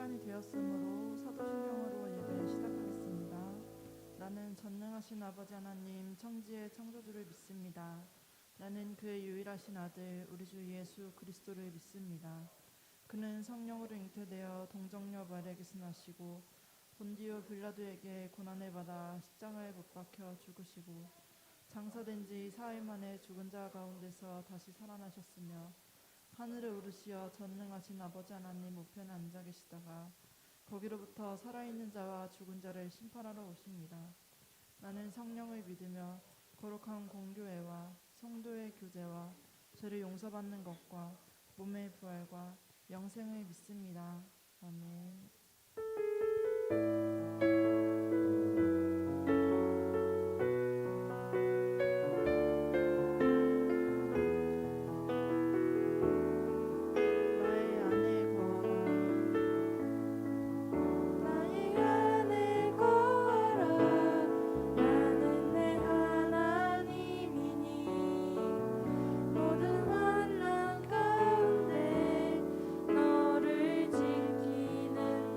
시간이 되었으므로 사도신경으로 예배 시작하겠습니다. 나는 전능하신 아버지 하나님 청지의 창조주를 믿습니다. 나는 그의 유일하신 아들 우리 주 예수 그리스도를 믿습니다. 그는 성령으로 잉태되어 동정녀 마리아에게서 나시고 본디오 빌라도에게 고난을 받아 십자가에 못 박혀 죽으시고 장사된 지 사흘 만에 죽은 자 가운데서 다시 살아나셨으며 하늘에 오르시어 전능하신 아버지 하나님 우편에 앉아 계시다가 거기로부터 살아있는 자와 죽은 자를 심판하러 오십니다. 나는 성령을 믿으며 거룩한 공교회와 성도의 교제와 죄를 용서받는 것과 몸의 부활과 영생을 믿습니다. 아멘. 나의 안에 거하라. 나는 내 하나님이니 모든 환난 가운데 너를 지키는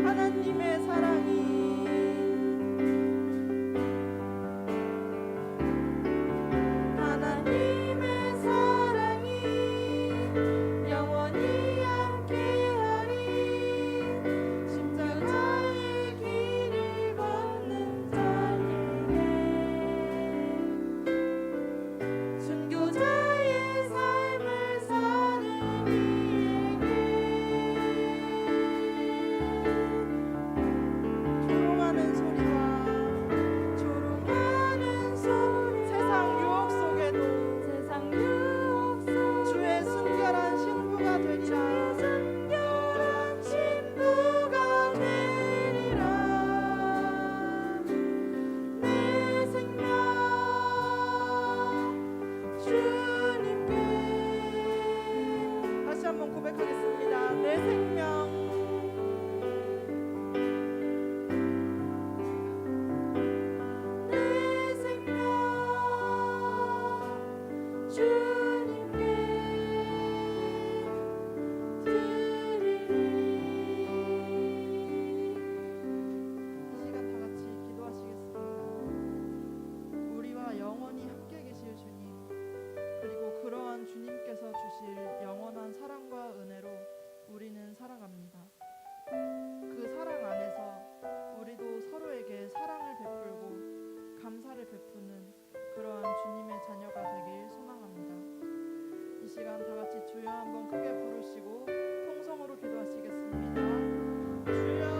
하나님의 사랑이 하나님의 사랑이 영원히 함께하리. 십자가의 길을 걷는 자에게 순교자의 삶을 사는 이에게 조롱하는 소리와 조롱하는 소리 세상 유혹 속에도 세상 유혹 속 주의 순결한 신부가 되리라. 순결한 신부가 되리라. 내 생명 주님께 다시 한번 고백하겠습니다. 내 생명 내 생명 주님께 드리리. 이 시간 다 같이 기도하시겠습니다. 우리와 영원히 함께 계실 주님, 그리고 그러한 주님께서 주실 영원한 사랑과 은혜로 우리는 살아갑니다. 그 사랑 안에서 우리도 서로에게 사랑을 베풀고 감사를 베푸는 그러한 주님의 자녀가 되길 소망합니다. 이 시간 다 같이 주여 한번 크게 부르시고 통성으로 기도하시겠습니다. 주여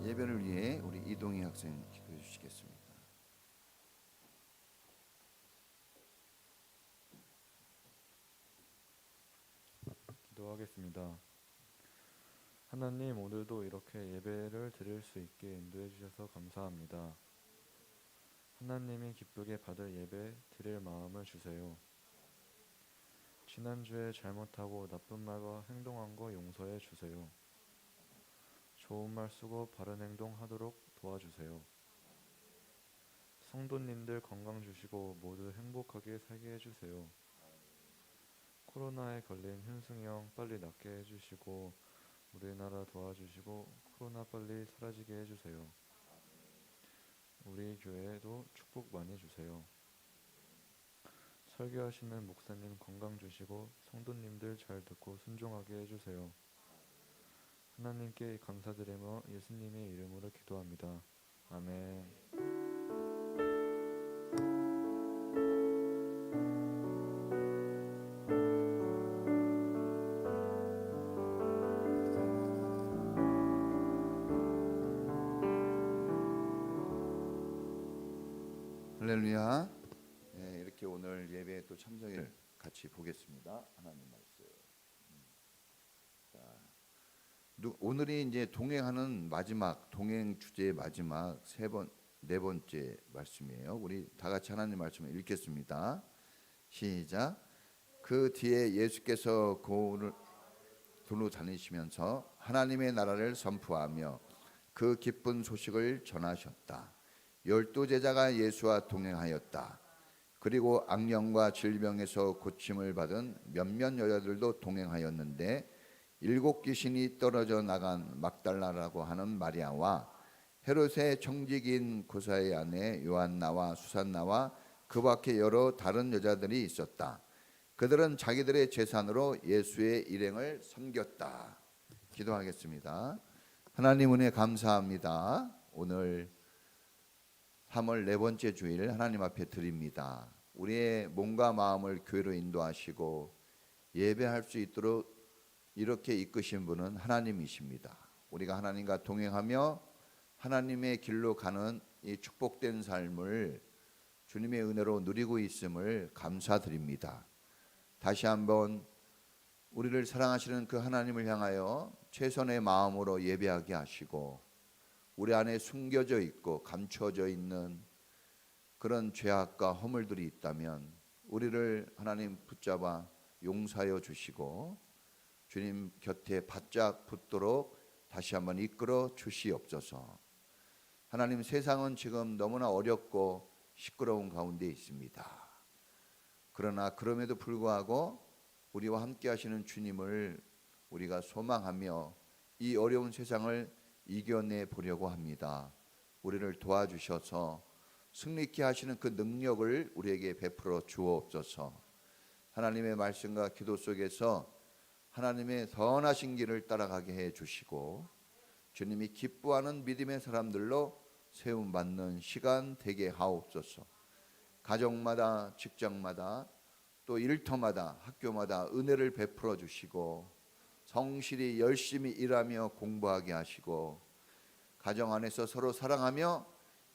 예배를 위해 우리 이동희 학생 기도해 주시겠습니다. 기도하겠습니다. 하나님, 오늘도 이렇게 예배를 드릴 수 있게 인도해 주셔서 감사합니다. 하나님이 기쁘게 받을 예배 드릴 마음을 주세요. 지난주에 잘못하고 나쁜 말과 행동한 거 용서해 주세요. 좋은 말 쓰고 바른 행동 하도록 도와주세요. 성도님들 건강 주시고 모두 행복하게 살게 해주세요. 코로나에 걸린 현승형 빨리 낫게 해주시고 우리나라 도와주시고 코로나 빨리 사라지게 해주세요. 우리 교회에도 축복 많이 주세요. 설교하시는 목사님 건강 주시고 성도님들 잘 듣고 순종하게 해주세요. 하나님께 감사드리며 예수님의 이름으로 기도합니다. 아멘. 할렐루야. 네, 이렇게 오늘 예배에 또 참석을 같이 보겠습니다. 하나님 말씀. 자, 오늘이 이제 동행하는 마지막 동행 주제의 마지막 네 번째 말씀이에요. 우리 다 같이 하나님 말씀을 읽겠습니다. 시작. 그 뒤에 예수께서 고을을 두루 다니시면서 하나님의 나라를 선포하며 그 기쁜 소식을 전하셨다. 12 제자가 예수와 동행하였다. 그리고 악령과 질병에서 고침을 받은 몇몇 여자들도 동행하였는데 7 귀신이 떨어져 나간 막달라라고 하는 마리아와 헤롯의 청지기인 고사의 아내 요한나와 수산나와 그 밖에 여러 다른 여자들이 있었다. 그들은 자기들의 재산으로 예수의 일행을 섬겼다. 기도하겠습니다. 하나님 은혜 감사합니다. 오늘 3월 네 번째 주일 하나님 앞에 드립니다. 우리의 몸과 마음을 교회로 인도하시고 예배할 수 있도록 이렇게 이끄신 분은 하나님이십니다. 우리가 하나님과 동행하며 하나님의 길로 가는 이 축복된 삶을 주님의 은혜로 누리고 있음을 감사드립니다. 다시 한번 우리를 사랑하시는 그 하나님을 향하여 최선의 마음으로 예배하게 하시고 우리 안에 숨겨져 있고 감춰져 있는 그런 죄악과 허물들이 있다면 우리를 하나님 붙잡아 용서하여 주시고 주님 곁에 바짝 붙도록 다시 한번 이끌어 주시옵소서. 하나님, 세상은 지금 너무나 어렵고 시끄러운 가운데 있습니다. 그러나 그럼에도 불구하고 우리와 함께 하시는 주님을 우리가 소망하며 이 어려운 세상을 이겨내 보려고 합니다. 우리를 도와주셔서 승리케 하시는 그 능력을 우리에게 베풀어 주옵소서. 하나님의 말씀과 기도 속에서 하나님의 선하신 길을 따라가게 해 주시고 주님이 기뻐하는 믿음의 사람들로 세움받는 시간 되게 하옵소서. 가정마다 직장마다 또 일터마다 학교마다 은혜를 베풀어 주시고 성실히 열심히 일하며 공부하게 하시고 가정 안에서 서로 사랑하며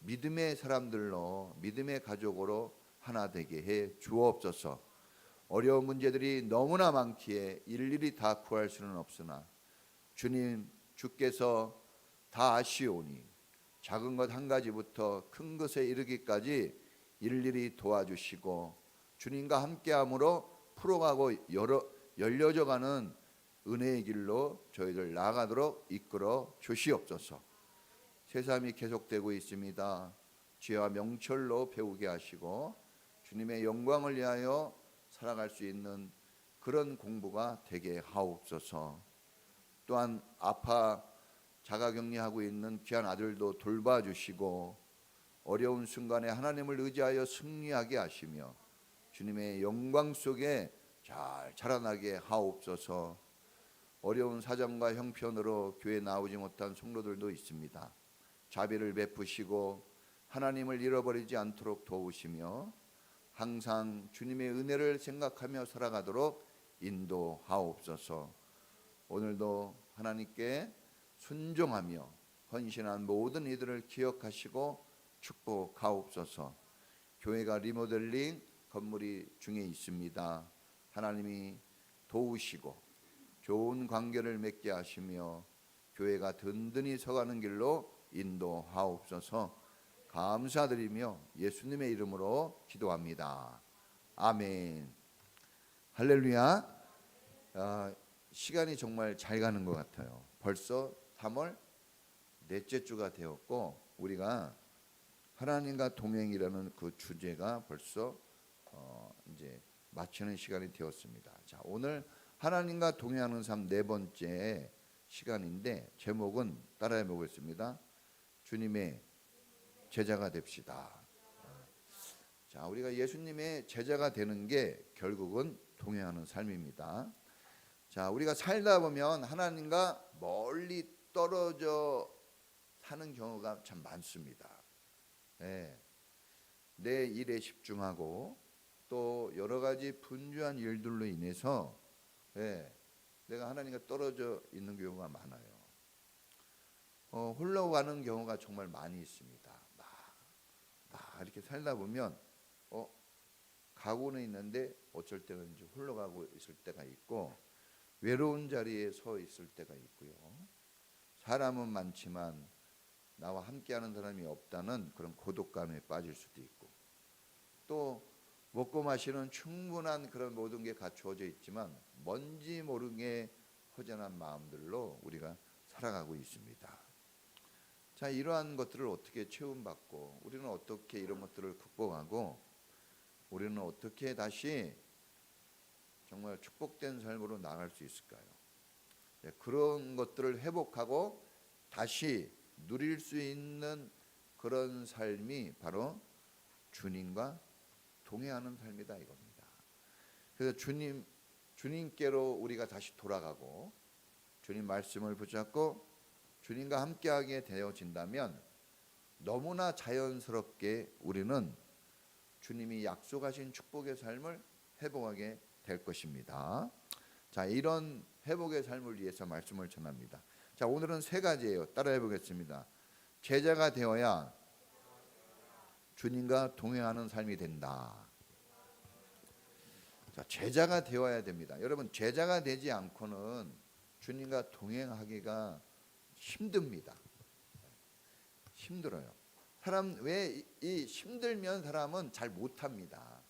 믿음의 사람들로 믿음의 가족으로 하나 되게 해 주옵소서. 어려운 문제들이 너무나 많기에 일일이 다 구할 수는 없으나 주님 주께서 다 아시오니 작은 것 한 가지부터 큰 것에 이르기까지 일일이 도와주시고 주님과 함께함으로 풀어가고 열려져가는 은혜의 길로 저희들 나아가도록 이끌어 주시옵소서. 새삼이 계속되고 있습니다. 죄와 명철로 배우게 하시고 주님의 영광을 위하여 살아갈 수 있는 그런 공부가 되게 하옵소서. 또한 아파 자가격리하고 있는 귀한 아들도 돌봐주시고 어려운 순간에 하나님을 의지하여 승리하게 하시며 주님의 영광 속에 잘 자라나게 하옵소서. 어려운 사정과 형편으로 교회에 나오지 못한 성도들도 있습니다. 자비를 베푸시고 하나님을 잃어버리지 않도록 도우시며 항상 주님의 은혜를 생각하며 살아가도록 인도하옵소서. 오늘도 하나님께 순종하며 헌신한 모든 이들을 기억하시고 축복하옵소서. 교회가 리모델링 건물이 중에 있습니다. 하나님이 도우시고 좋은 관계를 맺게 하시며 교회가 든든히 서가는 길로 인도하옵소서. 감사드리며 예수님의 이름으로 기도합니다. 아멘. 할렐루야. 시간이 정말 잘 가는 것 같아요. 벌써 3월 넷째 주가 되었고 우리가 하나님과 동행이라는 그 주제가 벌써 이제 마치는 시간이 되었습니다. 자, 오늘 하나님과 동행하는 삶 네 번째 시간인데 제목은 따라해 보겠습니다. 주님의 제자가 됩시다. 자, 우리가 예수님의 제자가 되는 게 결국은 동행하는 삶입니다. 자, 우리가 살다 보면 하나님과 멀리 떨어져 사는 경우가 참 많습니다. 네. 내 일에 집중하고 또 여러 가지 분주한 일들로 인해서 내가 하나님과 떨어져 있는 경우가 많아요. 홀로 가는 경우가 정말 많이 있습니다. 막 이렇게 살다 보면 가고는 있는데 어쩔 때는 이제 홀로 가고 있을 때가 있고 외로운 자리에 서 있을 때가 있고요. 사람은 많지만 나와 함께하는 사람이 없다는 그런 고독감에 빠질 수도 있고 또 먹고 마시는 충분한 그런 모든 게 갖추어져 있지만 뭔지 모르게 허전한 마음들로 우리가 살아가고 있습니다. 자, 이러한 것들을 어떻게 채움받고 우리는 어떻게 이런 것들을 극복하고 우리는 어떻게 다시 정말 축복된 삶으로 나아갈 수 있을까요? 그런 것들을 회복하고 다시 누릴 수 있는 그런 삶이 바로 주님과 동행하는 삶이다 이겁니다. 그래서 주님께로 우리가 다시 돌아가고 주님 말씀을 붙잡고 주님과 함께하게 되어진다면 너무나 자연스럽게 우리는 주님이 약속하신 축복의 삶을 회복하게 될 것입니다. 자, 이런 회복의 삶을 위해서 말씀을 전합니다. 자, 오늘은 세 가지예요. 따라해 보겠습니다. 제자가 되어야 주님과 동행하는 삶이 된다. 자, 제자가 되어야 됩니다. 여러분, 제자가 되지 않고는 주님과 동행하기가 힘듭니다. 힘들어요. 왜 이 힘들면 사람은 잘 못합니다.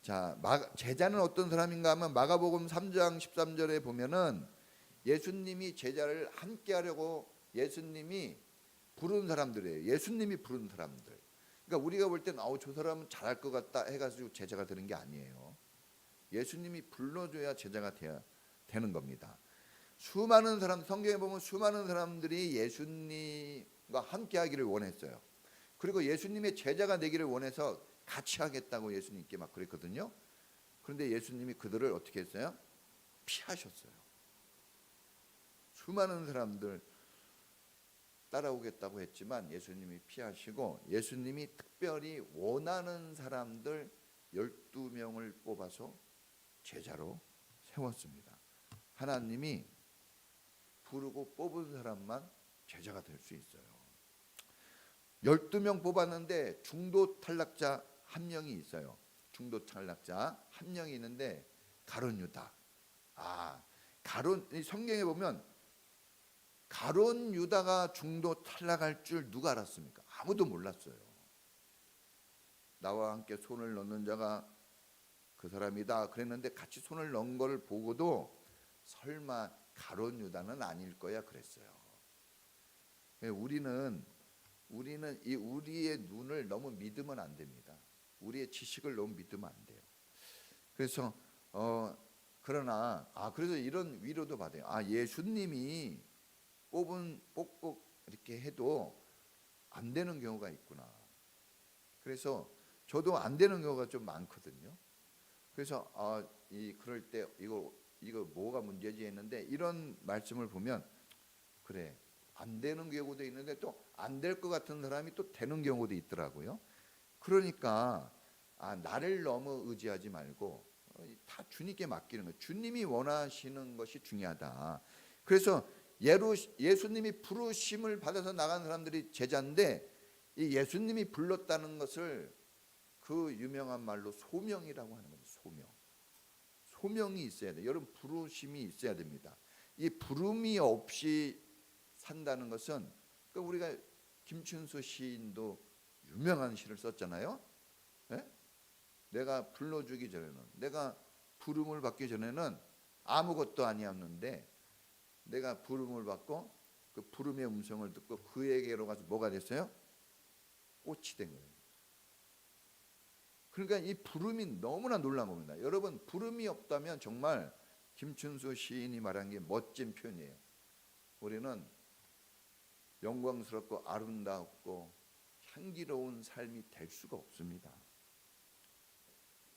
자, 제자는 어떤 사람인가 하면 마가복음 3장 13절에 보면은 예수님이 제자를 함께 하려고 예수님이 부른 사람들이에요. 예수님이 부른 사람들. 그러니까 우리가 볼 때는 저 사람은 잘할 것 같다 해가지고 제자가 되는 게 아니에요. 예수님이 불러줘야 제자가 돼야 되는 겁니다. 수많은 사람, 성경에 보면 수많은 사람들이 예수님과 함께 하기를 원했어요. 그리고 예수님의 제자가 되기를 원해서 같이 하겠다고 예수님께 막 그랬거든요. 그런데 예수님이 그들을 어떻게 했어요? 피하셨어요. 수많은 사람들 따라오겠다고 했지만 예수님이 피하시고 예수님이 특별히 원하는 사람들 12명을 뽑아서 제자로 세웠습니다. 하나님이 부르고 뽑은 사람만 제자가 될 수 있어요. 12명 뽑았는데 중도 탈락자 한 명이 있어요. 중도 탈락자 한 명이 있는데 가룟 유다. 성경에 보면 가룟 유다가 중도 탈락할 줄 누가 알았습니까? 아무도 몰랐어요. 나와 함께 손을 넣는 자가 그 사람이다 그랬는데 같이 손을 넣은 걸 보고도 설마 가룟 유다는 아닐 거야 그랬어요. 우리는 우리의 눈을 너무 믿으면 안 됩니다. 우리의 지식을 너무 믿으면 안 돼요. 그래서 그래서 이런 위로도 받아요. 예수님이 뽑고 이렇게 해도 안 되는 경우가 있구나. 그래서 저도 안 되는 경우가 좀 많거든요. 그래서 그럴 때 이거 뭐가 문제지 했는데 이런 말씀을 보면 그래 안 되는 경우도 있는데 또 안 될 것 같은 사람이 또 되는 경우도 있더라고요. 그러니까 나를 너무 의지하지 말고 다 주님께 맡기는 거예요. 주님이 원하시는 것이 중요하다. 그래서 예수님이 부르심을 받아서 나간 사람들이 제자인데 이 예수님이 불렀다는 것을 그 유명한 말로 소명이라고 하는 거예요. 소명이 있어야 돼요. 여러분 부르심이 있어야 됩니다. 이 부름이 없이 산다는 것은 우리가 김춘수 시인도 유명한 시를 썼잖아요. 내가 불러주기 전에는 내가 부름을 받기 전에는 아무것도 아니었는데 내가 부름을 받고 그 부름의 음성을 듣고 그에게로 가서 뭐가 됐어요? 꽃이 된 거예요. 그러니까 이 부름이 너무나 놀라운 겁니다. 여러분, 부름이 없다면 정말 김춘수 시인이 말한 게 멋진 표현이에요. 우리는 영광스럽고 아름답고 향기로운 삶이 될 수가 없습니다.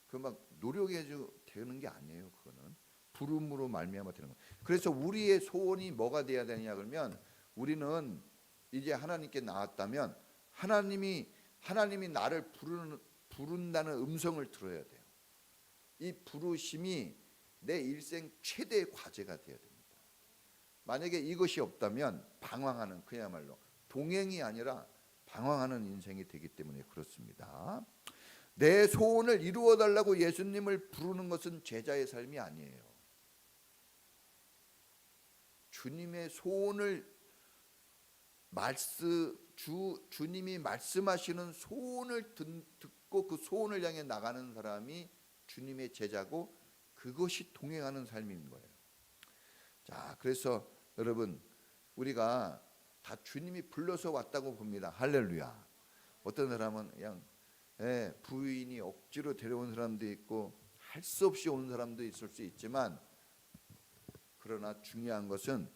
그 막 노력해 되는 게 아니에요. 그거는 부름으로 말미암아 되는 거예요. 그래서 우리의 소원이 뭐가 돼야 되냐 그러면, 우리는 이제 하나님께 나왔다면 하나님이 나를 부른다는 음성을 들어야 돼요. 이 부르심이 내 일생 최대의 과제가 되어야 됩니다. 만약에 이것이 없다면 방황하는, 그야말로 동행이 아니라 방황하는 인생이 되기 때문에 그렇습니다. 내 소원을 이루어 달라고 예수님을 부르는 것은 제자의 삶이 아니에요. 주님의 소원을 주님이 말씀하시는 소원을 듣고 그 소원을 향해 나가는 사람이 주님의 제자고, 그것이 동행하는 삶인 거예요. 자, 그래서 여러분, 우리가 다 주님이 불러서 왔다고 봅니다. 할렐루야. 어떤 사람은 그냥 부인이 억지로 데려온 사람도 있고 할 수 없이 온 사람도 있을 수 있지만, 그러나 중요한 것은,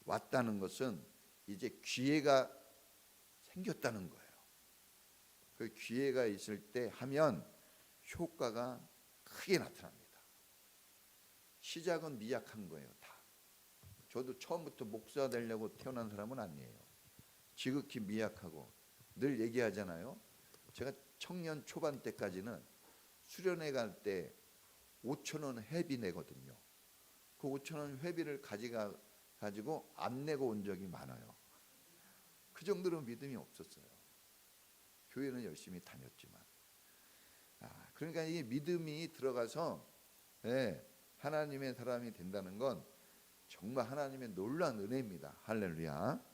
왔다는 것은 이제 기회가 생겼다는 거예요. 그 기회가 있을 때 하면 효과가 크게 나타납니다. 시작은 미약한 거예요. 다. 저도 처음부터 목사 되려고 태어난 사람은 아니에요. 지극히 미약하고, 늘 얘기하잖아요. 제가 청년 초반 때까지는 수련회 갈 때 5,000원 회비 내거든요. 그 5,000원 회비를 가지고 안 내고 온 적이 많아요. 그 정도로 믿음이 없었어요. 교회는 열심히 다녔지만. 그러니까 이 믿음이 들어가서 하나님의 사람이 된다는 건 정말 하나님의 놀라운 은혜입니다. 할렐루야.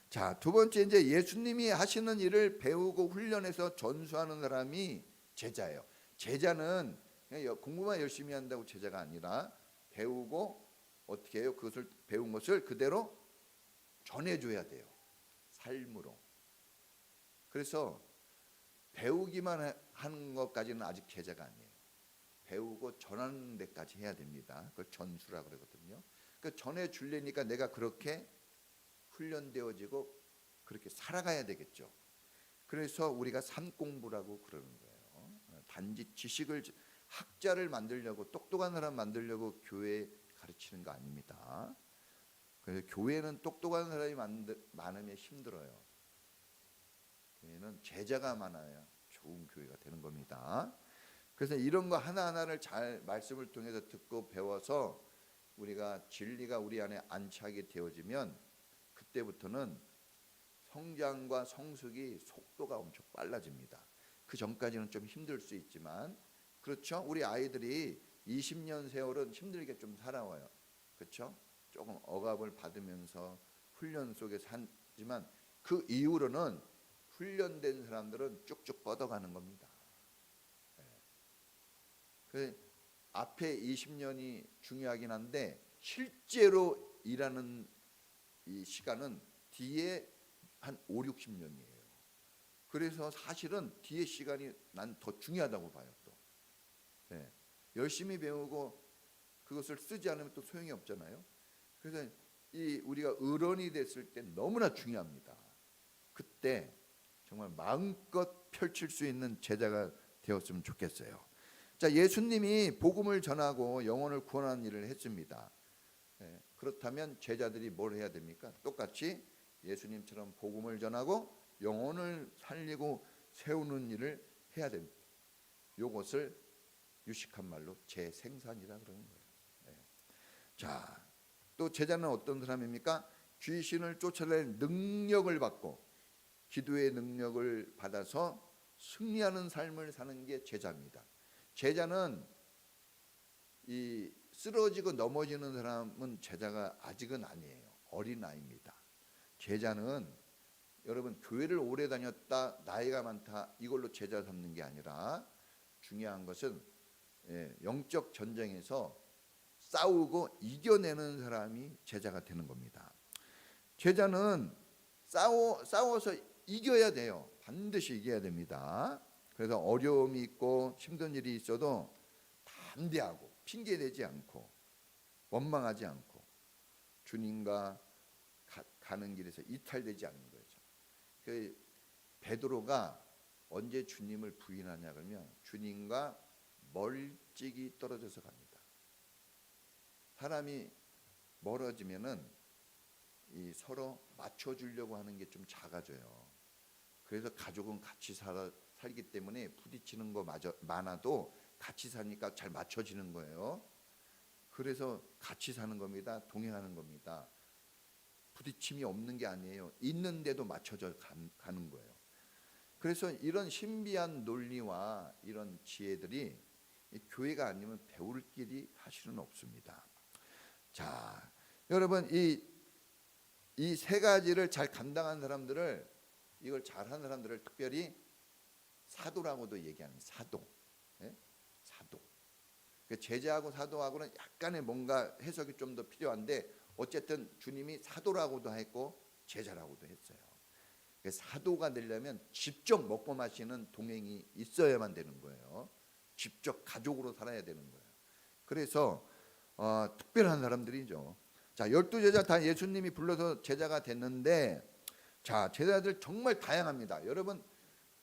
자, 두 번째, 이제 예수님이 하시는 일을 배우고 훈련해서 전수하는 사람이 제자예요. 제자는 그냥 공부만 열심히 한다고 제자가 아니라, 배우고 어떻게 해요? 그것을 배운 것을 그대로 전해줘야 돼요. 삶으로. 그래서 배우기만 하는 것까지는 아직 제자가 아니에요. 배우고 전하는 데까지 해야 됩니다. 그걸 전수라고 그러거든요. 그러니까 전해주려니까 내가 그렇게 훈련되어지고 그렇게 살아가야 되겠죠. 그래서 우리가 산공부라고 그러는 거예요. 단지 학자를 만들려고, 똑똑한 사람 만들려고 교회에 가르치는 거 아닙니다. 그래서 교회는 똑똑한 사람이 많으면 힘들어요. 교회는 제자가 많아야 좋은 교회가 되는 겁니다. 그래서 이런 거 하나하나를 잘 말씀을 통해서 듣고 배워서 우리가 진리가 우리 안에 안착이 되어지면, 그때부터는 성장과 성숙이 속도가 엄청 빨라집니다. 그 전까지는 좀 힘들 수 있지만, 그렇죠? 우리 아이들이 20년 세월은 힘들게 좀 살아와요. 그렇죠? 조금 억압을 받으면서 훈련 속에 살지만, 그 이후로는 훈련된 사람들은 쭉쭉 뻗어가는 겁니다. 그 앞에 20년이 중요하긴 한데, 실제로 일하는 이 시간은 뒤에 한 5, 60년이에요. 그래서 사실은 뒤에 시간이 난 더 중요하다고 봐요. 또 열심히 배우고 그것을 쓰지 않으면 또 소용이 없잖아요. 그래서 우리가 의론이 됐을 때 너무나 중요합니다. 그때 정말 마음껏 펼칠 수 있는 제자가 되었으면 좋겠어요. 자, 예수님이 복음을 전하고 영혼을 구원하는 일을 했습니다. 그렇다면 제자들이 뭘 해야 됩니까? 똑같이 예수님처럼 복음을 전하고 영혼을 살리고 세우는 일을 해야 됩니다. 이것을 유식한 말로 재생산이라 그러는 거예요. 자, 또 제자는 어떤 사람입니까? 귀신을 쫓아낼 능력을 받고 기도의 능력을 받아서 승리하는 삶을 사는 게 제자입니다. 제자는 이 쓰러지고 넘어지는 사람은 제자가 아직은 아니에요. 어린아이입니다. 제자는 여러분, 교회를 오래 다녔다, 나이가 많다, 이걸로 제자 삼는 게 아니라, 중요한 것은 영적 전쟁에서 싸우고 이겨내는 사람이 제자가 되는 겁니다. 제자는 싸워서 이겨야 돼요. 반드시 이겨야 됩니다. 그래서 어려움이 있고 힘든 일이 있어도 담대하고 핑계대지 않고 원망하지 않고 주님과 가는 길에서 이탈되지 않는 거죠. 그 베드로가 언제 주님을 부인하냐 그러면 주님과 멀찍이 떨어져서 갑니다. 사람이 멀어지면은 이 서로 맞춰주려고 하는 게 좀 작아져요. 그래서 가족은 같이 살기 때문에 부딪히는 거 많아도 같이 사니까 잘 맞춰지는 거예요. 그래서 같이 사는 겁니다. 동행하는 겁니다. 부딪힘이 없는 게 아니에요. 있는데도 맞춰져 가는 거예요. 그래서 이런 신비한 논리와 이런 지혜들이 교회가 아니면 배울 길이 사실은 없습니다. 자, 여러분 이 세 가지를 잘 감당한 사람들을 이걸 잘하는 사람들을 특별히 사도라고도 얘기하는 사도, 예? 사도. 제자하고 사도하고는 약간의 뭔가 해석이 좀 더 필요한데 어쨌든 주님이 사도라고도 했고 제자라고도 했어요. 사도가 되려면 직접 먹고 마시는 동행이 있어야만 되는 거예요. 직접 가족으로 살아야 되는 거예요. 그래서 특별한 사람들이죠. 자, 12제자 다 예수님이 불러서 제자가 됐는데, 자, 제자들 정말 다양합니다. 여러분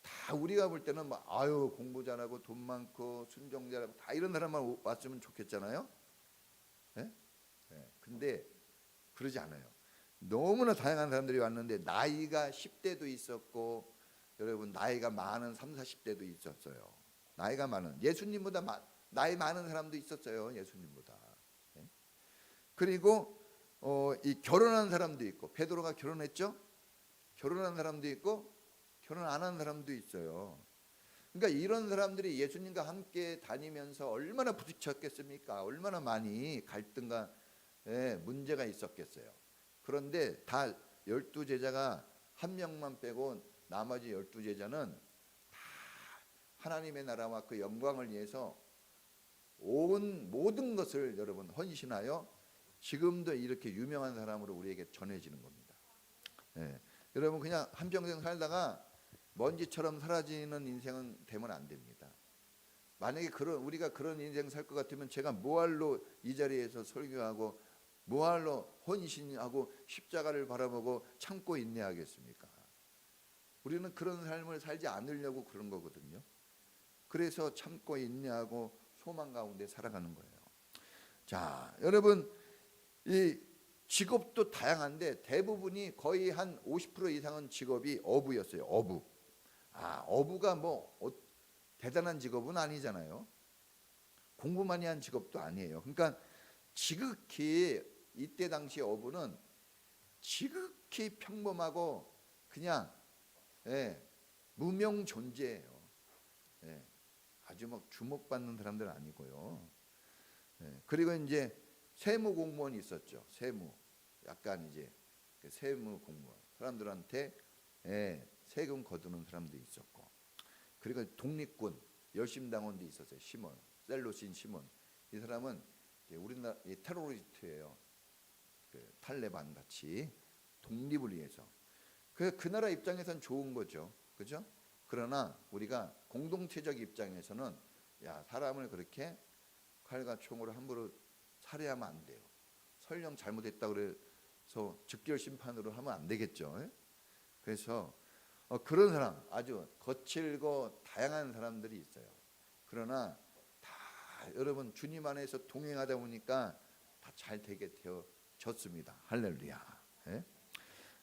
다 우리가 볼 때는 뭐 아유 공부 잘하고 돈 많고 순종 잘하고 다 이런 사람만 왔으면 좋겠잖아요. 네? 네. 근데 그러지 않아요. 너무나 다양한 사람들이 왔는데 나이가 10대도 있었고 여러분 나이가 많은 30, 40대도 있었어요. 나이가 많은 예수님보다 나이 많은 사람도 있었어요. 예수님보다. 네? 그리고 이 결혼한 사람도 있고 베드로가 결혼했죠. 결혼한 사람도 있고 결혼 안 한 사람도 있어요. 그러니까 이런 사람들이 예수님과 함께 다니면서 얼마나 부딪혔겠습니까? 얼마나 많이 갈등과 문제가 있었겠어요. 그런데 다 12제자가 한 명만 빼고 나머지 12제자는 다 하나님의 나라와 그 영광을 위해서 모든 것을 여러분 헌신하여 지금도 이렇게 유명한 사람으로 우리에게 전해지는 겁니다. 여러분 그냥 한평생 살다가 먼지처럼 사라지는 인생은 되면 안 됩니다. 만약에 우리가 그런 인생 살 것 같으면 제가 뭐할로 이 자리에서 설교하고 뭐할로 헌신하고 십자가를 바라보고 참고 인내하겠습니까? 우리는 그런 삶을 살지 않으려고 그런 거거든요. 그래서 참고 인내하고 소망 가운데 살아가는 거예요. 자, 여러분 이 직업도 다양한데 대부분이 거의 한 50% 이상은 직업이 어부였어요. 어부. 어부가 뭐 대단한 직업은 아니잖아요. 공부 많이 한 직업도 아니에요. 그러니까 지극히 이때 당시 어부는 지극히 평범하고 그냥 무명 존재예요. 아주 막 주목받는 사람들 아니고요. 그리고 이제 세무 공무원이 있었죠. 세무, 약간 이제 세무 공무원 사람들한테 세금 거두는 사람도 있었고, 그리고 독립군 열심당원도 있었어요. 시몬, 셀로신 시몬. 이 사람은 우리나라 테러리스트예요. 그 탈레반 같이 독립을 위해서. 그 나라 입장에선 좋은 거죠, 그죠? 그러나 우리가 공동체적 입장에서는 야 사람을 그렇게 칼과 총으로 함부로 살해하면 안 돼요. 설령 잘못했다 그래서 즉결 심판으로 하면 안 되겠죠. 그래서 그런 사람 아주 거칠고 다양한 사람들이 있어요. 그러나 다 여러분 주님 안에서 동행하다 보니까 다 잘 되게 되어졌습니다. 할렐루야.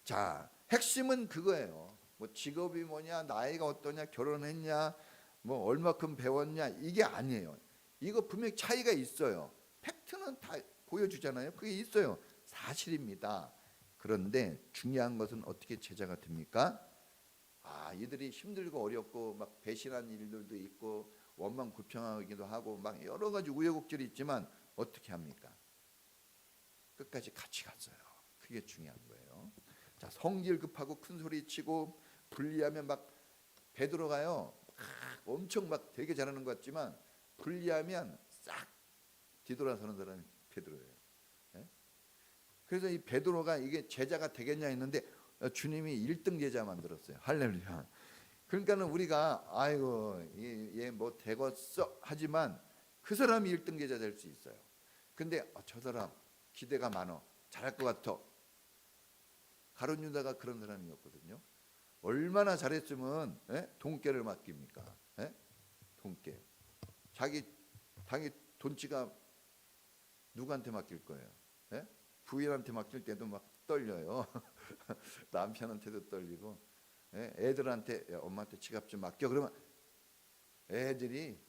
자, 핵심은 그거예요. 뭐 직업이 뭐냐, 나이가 어떠냐, 결혼했냐, 뭐 얼마큼 배웠냐 이게 아니에요. 이거 분명히 차이가 있어요. 팩트는 다 보여주잖아요. 그게 있어요. 사실입니다. 그런데 중요한 것은 어떻게 제자가 됩니까? 이들이 힘들고 어렵고 막 배신한 일들도 있고 원망 불평하기도 하고 막 여러 가지 우여곡절이 있지만 어떻게 합니까? 끝까지 같이 갔어요. 그게 중요한 거예요. 자, 성질 급하고 큰 소리 치고 불리하면 막 베드로가요. 엄청 막 되게 잘하는 것 같지만 불리하면 싹 뒤돌아서는 사람이 베드로예요. 그래서 이 베드로가 이게 제자가 되겠냐 했는데 주님이 1등 제자 만들었어요. 할렐루야. 그러니까는 우리가 아이고 얘 뭐 되겠어 하지만 그 사람이 1등 제자 될 수 있어요. 근데 저 사람 기대가 많어, 잘할 것 같아. 가룟 유다가 그런 사람이었거든요. 얼마나 잘했으면 돈깨를 맡깁니까? 돈깨. 자기 돈지가 누구한테 맡길 거예요? 부인한테 맡길 때도 막 떨려요. 남편한테도 떨리고, 애들한테 엄마한테 지갑 좀 맡겨 그러면 애들이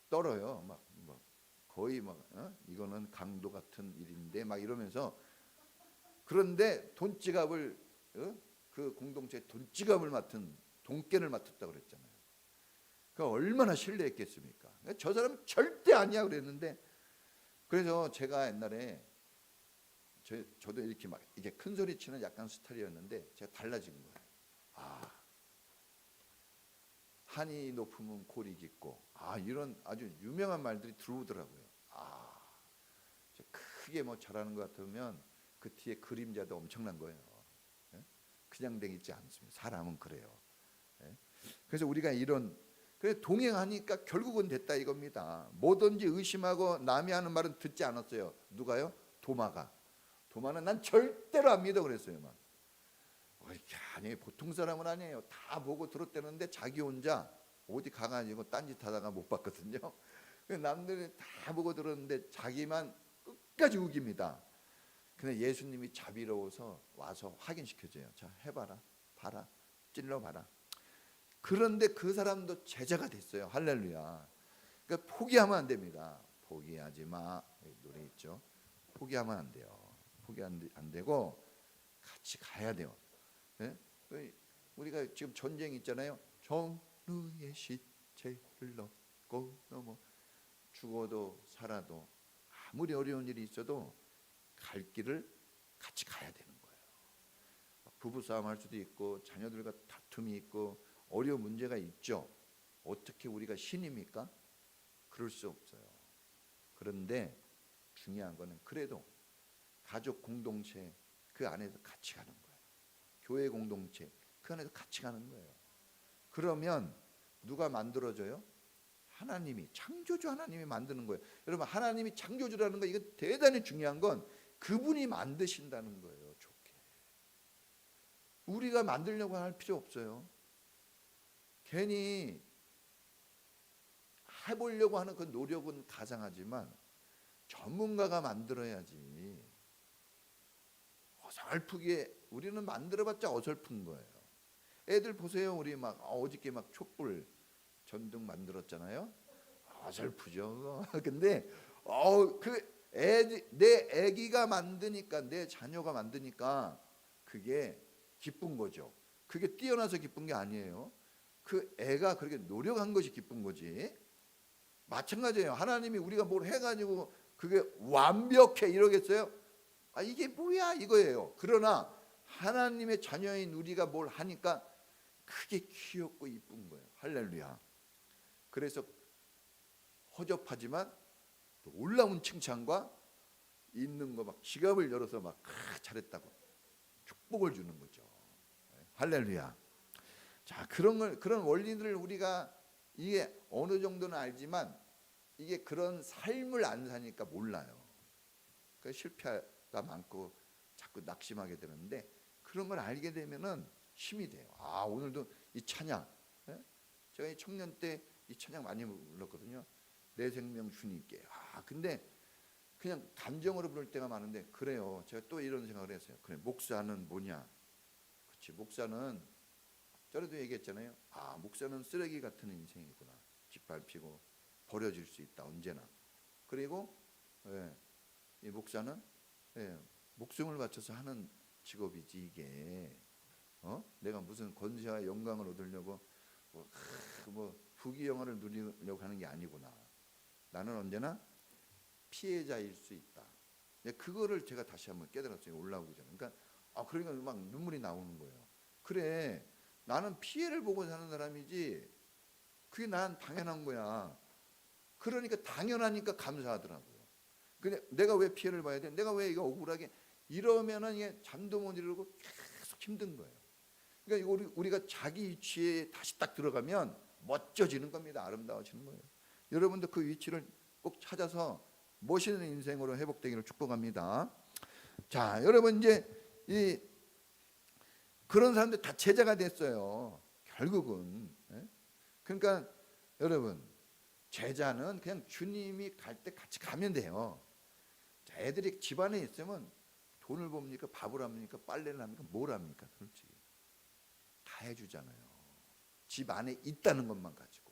떨어요. 막 거의 이거는 강도 같은 일인데 막 이러면서. 그런데 돈지갑을 그 공동체 돈지갑을 맡은 돈깨를 맡았다고 그랬잖아요. 그 얼마나 신뢰했겠습니까? 저 사람은 절대 아니야 그랬는데. 그래서 제가 옛날에 저도 이렇게 막 이게 큰 소리 치는 약간 스타일이었는데 제가 달라진 거예요. 한이 높으면 골이 깊고, 이런 아주 유명한 말들이 들어오더라고요. 크게 뭐 잘하는 것 같으면 그 뒤에 그림자도 엄청난 거예요. 그냥 되지 않습니다. 사람은 그래요. 그래서 우리가 그래 동행하니까 결국은 됐다 이겁니다. 뭐든지 의심하고 남이 하는 말은 듣지 않았어요. 누가요? 도마는 난 절대로 안 믿어 그랬어요. 막 아니 보통 사람은 아니에요. 다 보고 들었대는데 자기 혼자 어디 가가지고 딴짓하다가 못 봤거든요. 남들이 다 보고 들었는데 자기만 끝까지 우깁니다. 근데 예수님이 자비로워서 와서 확인시켜줘요. 자, 해봐라, 봐라, 찔러봐라. 그런데 그 사람도 제자가 됐어요. 할렐루야. 그러니까 포기하면 안 됩니다. 포기하지 마. 노래 있죠. 포기하면 안 돼요. 포기 안 되고 같이 가야 돼요. 우리가 지금 전쟁 있잖아요. 정루의 시체를 넣고 넘어 죽어도 살아도 아무리 어려운 일이 있어도 갈 길을 같이 가야 되는 거예요. 부부싸움 할 수도 있고 자녀들과 다툼이 있고 어려운 문제가 있죠. 어떻게 우리가 신입니까? 그럴 수 없어요. 그런데 중요한 거는 그래도 가족 공동체 그 안에서 같이 가는 거예요. 교회 공동체 그 안에서 같이 가는 거예요. 그러면 누가 만들어줘요? 하나님이, 창조주 하나님이 만드는 거예요. 여러분, 하나님이 창조주라는 거 이거 대단히 중요한 건 그분이 만드신다는 거예요. 좋게. 우리가 만들려고 할 필요 없어요. 괜히 해보려고 하는 그 노력은 가상하지만 전문가가 만들어야지. 어설프게 우리는 만들어봤자 어설픈 거예요. 애들 보세요. 우리 막 어저께 막 촛불 전등 만들었잖아요. 어설프죠. 근데 내 애기가 만드니까, 내 자녀가 만드니까 그게 기쁜 거죠. 그게 뛰어나서 기쁜 게 아니에요. 그 애가 그렇게 노력한 것이 기쁜 거지. 마찬가지예요. 하나님이 우리가 뭘 해가지고 그게 완벽해 이러겠어요? 이게 뭐야 이거예요. 그러나 하나님의 자녀인 우리가 뭘 하니까 크게 귀엽고 이쁜 거예요. 할렐루야. 그래서 허접하지만 놀라운 칭찬과 있는 거 막 지갑을 열어서 막 잘했다고 축복을 주는 거죠. 할렐루야. 자, 그런 원리들을 우리가 이게 어느 정도는 알지만 이게 그런 삶을 안 사니까 몰라요. 그러니까 실패가 많고 자꾸 낙심하게 되는데 그런 걸 알게 되면은 힘이 돼요. 오늘도 이 찬양, 제가 이 청년 때 이 찬양 많이 불렀거든요. 내 생명 주님께. 근데 그냥 감정으로 부를 때가 많은데 그래요. 제가 또 이런 생각을 했어요. 그래, 목사는 뭐냐? 그렇지, 목사는 저래도 얘기했잖아요. 목사는 쓰레기 같은 인생이구나. 짓밟히고 버려질 수 있다 언제나. 그리고 이 목사는 목숨을 바쳐서 하는 직업이지 이게. 내가 무슨 권세와 영광을 얻으려고 뭐 부귀영화를 누리려고 하는 게 아니구나. 나는 언제나 피해자일 수 있다. 그거를 제가 다시 한번 깨달았어요. 올라오기 전에. 그러니까 막 눈물이 나오는 거예요. 그래, 나는 피해를 보고 사는 사람이지 그게 난 당연한 거야. 그러니까 당연하니까 감사하더라고요. 근데 내가 왜 피해를 봐야 돼? 내가 왜 이거 억울하게 이러면은 잠도 못 이루고 계속 힘든 거예요. 그러니까 우리가 자기 위치에 다시 딱 들어가면 멋져지는 겁니다. 아름다워지는 거예요. 여러분도 그 위치를 꼭 찾아서 멋있는 인생으로 회복되기를 축복합니다. 자, 여러분 이제 그런 사람들 다 제자가 됐어요. 결국은. 그러니까 여러분 제자는 그냥 주님이 갈 때 같이 가면 돼요. 자, 애들이 집안에 있으면 돈을 봅니까? 밥을 합니까? 빨래를 합니까? 뭘 합니까? 솔직히 다 해주잖아요. 집 안에 있다는 것만 가지고.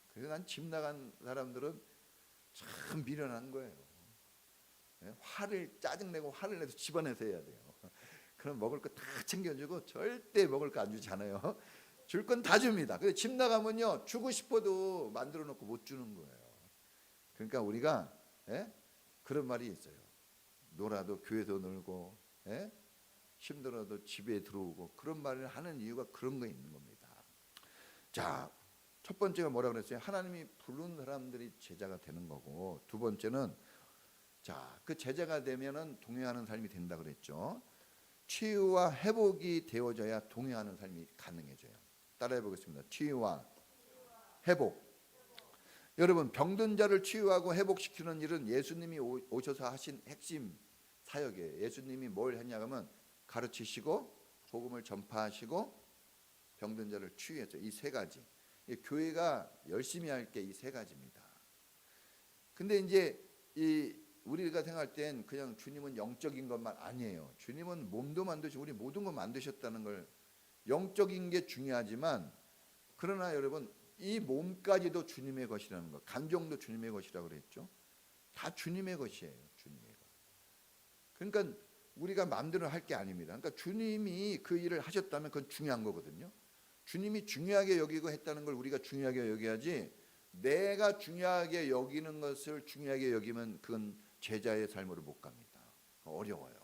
그래서 난 집 나간 사람들은 참 미련한 거예요. 짜증내고 화를 내서 집안에서 해야 돼요. 그럼 먹을 거 다 챙겨주고 절대 먹을 거 안 주잖아요. 줄 건 다 줍니다. 근데 집 나가면요 주고 싶어도 만들어 놓고 못 주는 거예요. 그러니까 우리가 그런 말이 있어요. 놀아도 교회에서 놀고 힘들어도 집에 들어오고, 그런 말을 하는 이유가 그런 거 있는 겁니다. 자, 첫 번째가 뭐라 그랬어요? 하나님이 부른 사람들이 제자가 되는 거고, 두 번째는 자, 그 제자가 되면은 동행하는 삶이 된다 그랬죠. 치유와 회복이 되어져야 동행하는 삶이 가능해져요. 따라해 보겠습니다. 치유와 회복. 여러분, 병든 자를 치유하고 회복시키는 일은 예수님이 오셔서 하신 핵심 사역이에요. 예수님이 뭘 했냐면 가르치시고 복음을 전파하시고 병든 자를 치유했어요. 이 세 가지. 교회가 열심히 할 게 이 세 가지입니다. 근데 이제 우리가 생각할 땐 그냥 주님은 영적인 것만 아니에요. 주님은 몸도 만드시고 우리 모든 걸 만드셨다는 걸, 영적인 게 중요하지만, 그러나 여러분 이 몸까지도 주님의 것이라는 거, 감정도 주님의 것이라고 그랬죠. 다 주님의 것이에요. 주님의 것. 그러니까 우리가 마음대로 할 게 아닙니다. 그러니까 주님이 그 일을 하셨다면 그건 중요한 거거든요. 주님이 중요하게 여기고 했다는 걸 우리가 중요하게 여겨야지, 내가 중요하게 여기는 것을 중요하게 여기면 그건 제자의 삶으로 못 갑니다. 어려워요.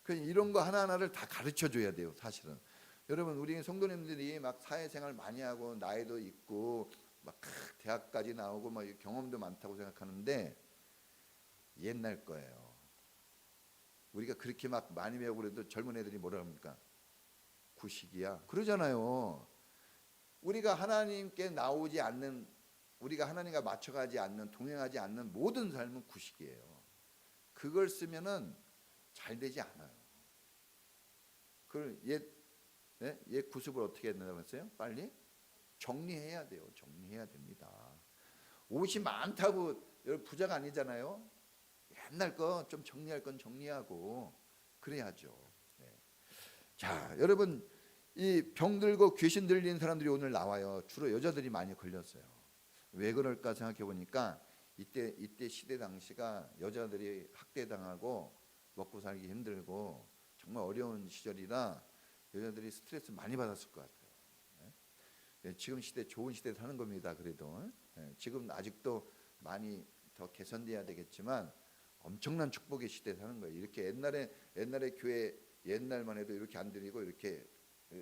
그러니까 이런 거 하나하나를 다 가르쳐 줘야 돼요. 사실은 여러분, 우리 성도님들이 막 사회생활 많이 하고 나이도 있고 막 대학까지 나오고 막 경험도 많다고 생각하는데 옛날 거예요. 우리가 그렇게 막 많이 배우고 그래도 젊은 애들이 뭐라 합니까? 구식이야 그러잖아요. 우리가 하나님께 나오지 않는, 우리가 하나님과 맞춰가지 않는, 동행하지 않는 모든 삶은 구식이에요. 그걸 쓰면은 잘 되지 않아요. 그걸 옛 구습을 어떻게 했냐고 했어요? 빨리 정리해야 돼요. 정리해야 됩니다. 옷이 많다고 여러분 부자가 아니잖아요. 옛날 거 좀 정리할 건 정리하고 그래야죠. 자, 여러분, 이 병들고 귀신 들린 사람들이 오늘 나와요. 주로 여자들이 많이 걸렸어요. 왜 그럴까 생각해 보니까 이때 시대 당시가 여자들이 학대당하고 먹고 살기 힘들고 정말 어려운 시절이라 여자들이 스트레스 많이 받았을 것 같아요. 지금 시대 좋은 시대 사는 겁니다. 그래도 지금 아직도 많이 더 개선돼야 되겠지만 엄청난 축복의 시대 사는 거예요. 이렇게 옛날에 교회 옛날만 해도 이렇게 안 드리고 이렇게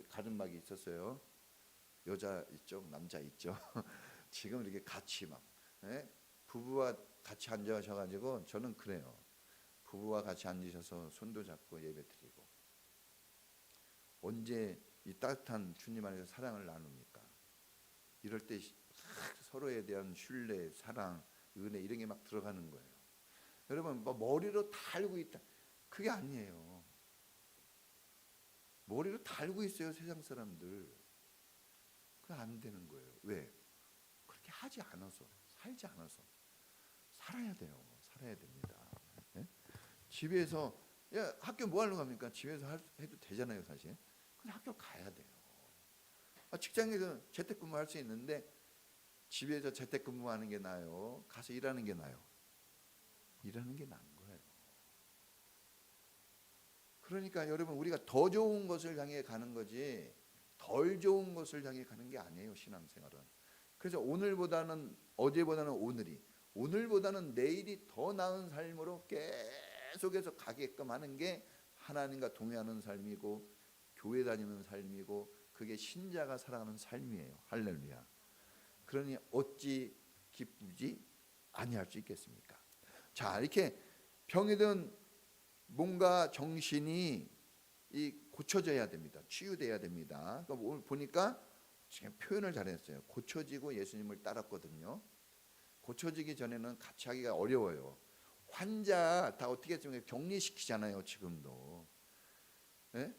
가슴막이 있었어요. 여자 있죠, 남자 있죠. 지금 이렇게 같이 막 부부와 같이 앉아셔가지고, 저는 그래요. 부부와 같이 앉으셔서 손도 잡고 예배드리고, 언제 이 따뜻한 주님 안에서 사랑을 나눕니까? 이럴 때 서로에 대한 신뢰, 사랑, 은혜 이런 게 막 들어가는 거예요. 여러분, 뭐 머리로 다 알고 있다, 그게 아니에요. 머리로 다 알고 있어요, 세상 사람들. 그거 안 되는 거예요. 왜? 그렇게 하지 않아서, 살지 않아서. 살아야 돼요. 살아야 됩니다. 집에서 학교 뭐 하려고 합니까? 집에서 해도 되잖아요, 사실. 근데 학교 가야 돼요. 직장에서 재택근무할 수 있는데 집에서 재택근무하는 게 나아요? 가서 일하는 게 나아요? 일하는 게 나은 거예요. 그러니까 여러분, 우리가 더 좋은 것을 향해 가는 거지 덜 좋은 것을 향해 가는 게 아니에요, 신앙생활은. 그래서 오늘보다는 어제보다는 오늘보다는 내일이 더 나은 삶으로 계속해서 가게끔 하는 게 하나님과 동행하는 삶이고 교회 다니는 삶이고, 그게 신자가 살아가는 삶이에요. 할렐루야. 그러니 어찌 기쁘지 아니할 수 있겠습니까? 자, 이렇게 병이 든 몸과 정신이 이 고쳐져야 됩니다. 치유돼야 됩니다. 그러니까 오늘 보니까 지금 표현을 잘했어요. 고쳐지고 예수님을 따랐거든요. 고쳐지기 전에는 같이 하기가 어려워요. 환자 다 어떻게 했으면 격리시키잖아요. 지금도. 예?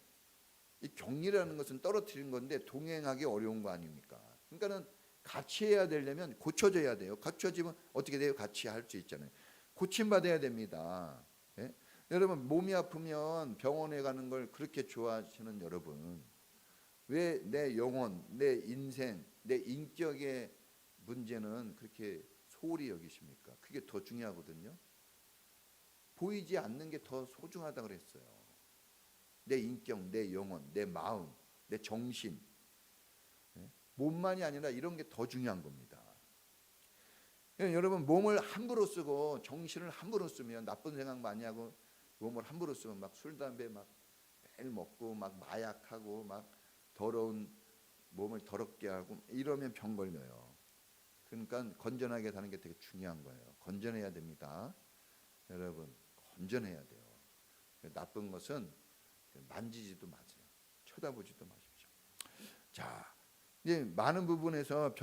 이 격리라는 것은 떨어뜨리는 건데 동행하기 어려운 거 아닙니까? 그러니까는 같이 해야 되려면 고쳐져야 돼요. 고쳐지면 어떻게 돼요? 같이 할 수 있잖아요. 고침받아야 됩니다. 예? 여러분 몸이 아프면 병원에 가는 걸 그렇게 좋아하시는 여러분, 왜 내 영혼, 내 인생, 내 인격의 문제는 그렇게 소홀히 여기십니까? 그게 더 중요하거든요. 보이지 않는 게 더 소중하다고 그랬어요. 내 인격, 내 영혼, 내 마음, 내 정신, 몸만이 아니라 이런 게 더 중요한 겁니다. 여러분 몸을 함부로 쓰고 정신을 함부로 쓰면, 나쁜 생각 많이 하고 몸을 함부로 쓰면 막 술, 담배 막 매일 먹고 막 마약하고 막 더러운 몸을 더럽게 하고 이러면 병 걸려요. 그러니까 건전하게 사는 게 되게 중요한 거예요. 건전해야 됩니다. 여러분 건전해야 돼요. 나쁜 것은 만지지도 마세요. 쳐다보지도 마십시오. 자, 이제 많은 부분에서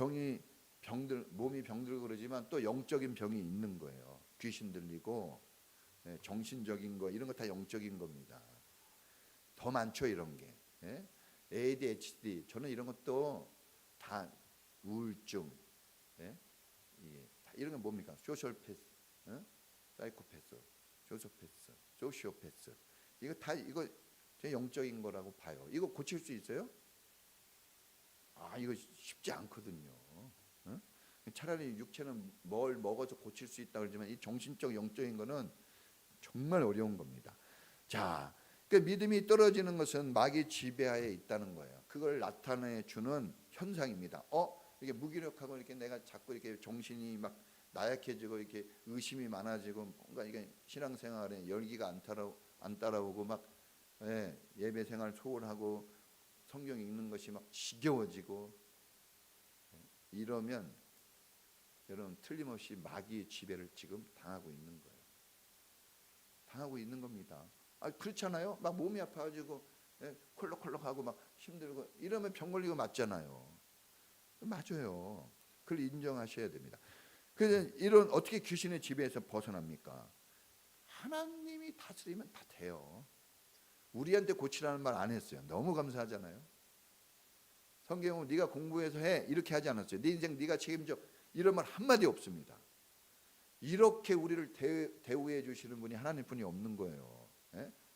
몸이 병들고 그러지만 또 영적인 병이 있는 거예요. 귀신 들리고 정신적인 거 이런 거 다 영적인 겁니다. 더 많죠 이런 게. ADHD 저는 이런 것도 다 우울증, 이런 건 뭡니까? 소셜패스, 사이코패스, 소시오패스 이거 다 이거 제 영적인 거라고 봐요. 이거 고칠 수 있어요? 이거 쉽지 않거든요. 차라리 육체는 뭘 먹어서 고칠 수 있다 그러지만 이 정신적 영적인 거는 정말 어려운 겁니다. 자, 그 믿음이 떨어지는 것은 마귀 지배하에 있다는 거예요. 그걸 나타내 주는 현상입니다. 이게 무기력하고 이렇게 내가 자꾸 이렇게 정신이 막 나약해지고 이렇게 의심이 많아지고 뭔가 이게 신앙생활에 열기가 안 따라오고 막 예배 생활 소홀하고 성경 읽는 것이 막 지겨워지고 이러면 여러분 틀림없이 마귀의 지배를 지금 당하고 있는 거예요. 당하고 있는 겁니다. 그렇잖아요. 막 몸이 아파가지고 콜록콜록하고 막 힘들고 이러면 병 걸리고 맞잖아요. 맞아요. 그걸 인정하셔야 됩니다. 그래서 이런 어떻게 귀신의 지배에서 벗어납니까? 하나님이 다스리면 다 돼요. 우리한테 고치라는 말 안 했어요. 너무 감사하잖아요. 성경은 네가 공부해서 해 이렇게 하지 않았어요. 네 인생 네가 책임져 이런 말 한마디 없습니다. 이렇게 우리를 대우해 주시는 분이 하나님뿐이 없는 거예요.